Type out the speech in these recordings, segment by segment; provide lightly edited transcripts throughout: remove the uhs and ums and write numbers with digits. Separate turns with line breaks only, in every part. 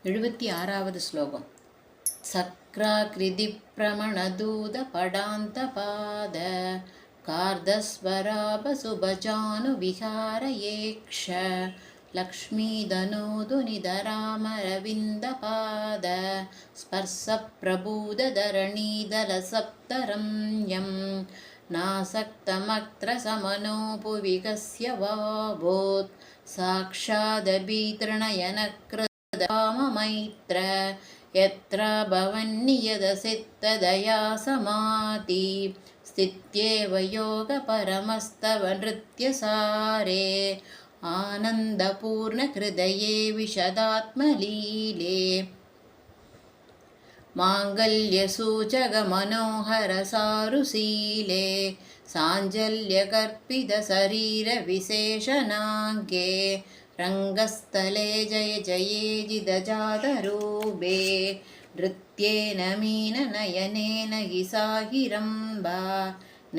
76வது ஸ்லோகம். சக்ராக்ரிதி பிரமணதூத படாந்தபாத கார்தஸ்வராபசுபஜானு விஹாரயேக்ஷ லக்ஷ்மீதனோது நிதராமரவிந்தபாத ஸ்பர்ச பிரபூததரணீதல சப்தரம்யம் நாசக்தமக்ர சமனோபு விகஸ்ய வாவோத் சாக்ஷாதபீத்ரணயனக்ரதாமமைத்ர यत्र भवन्नियदसित्तदया समाति स्थित्येव योगपरमस्तव नृत्यसारे आनन्दपूर्णहृदये विशदात्मलीले माङ्गल्यसूचकमनोहरसारुशीले साञ्जल्यकर्पितशरीरविशेषणाङ्गे रङ्गस्थले जय जयेजिदजातरूपे नृत्येन मीननयनेन हि साहिरम्बा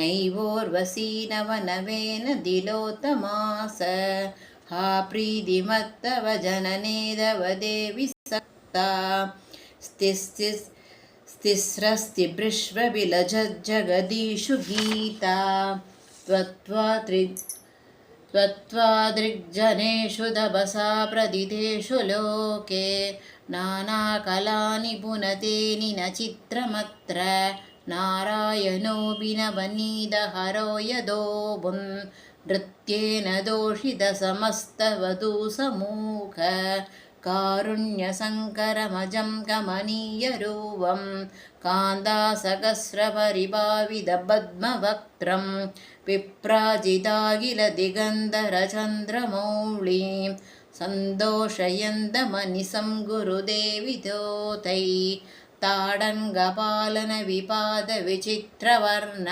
नैवोर्वशी नवनवेन दिलोत्तमास हा प्रीतिमत्तव जननेदव देवि सक्ता स्तिस्रस्तिभृष्वविलज्जगदीषु गीता त्वत्त्वादृग्जनेषु तपसा प्रदितेषु लोके नानाकलानि पुनते निनचित्रमत्र नारायणोऽपि नवनीतहरो यदोबुन् नृत्येन दोषितसमस्तवधूसमूख कारुण्यसङ्करमजं कमनीयरूपं कान्दासहस्रपरिभावितपद्मवक्त्रं विप्राजिताखिलदिगन्धरचन्द्रमौळीं सन्तोषयन्तमनिशं गुरुदेवितोतै ताडङ्गपालनविपादविचित्रवर्ण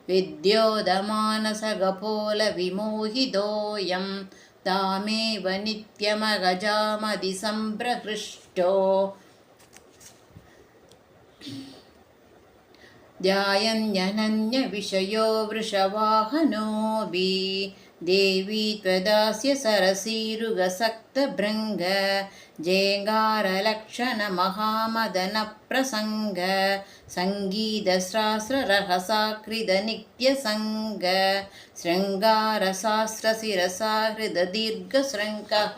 विद्योदमानसगपोलविमोहितोऽयं तामेव नित्यमगजामदिसम्प्रहृष्टो ध्यायन्यनन्यविषयो वृषवाहनोऽपि देवी त्वदास्य सरसीरुगसक्तभृङ्ग जेङ्गारलक्षणमहामदनप्रसङ्ग सङ्गीतशास्त्ररहसाकृतनित्यसङ्ग शृङ्गारशास्त्रशिरसा हृददीर्घशृङ्गः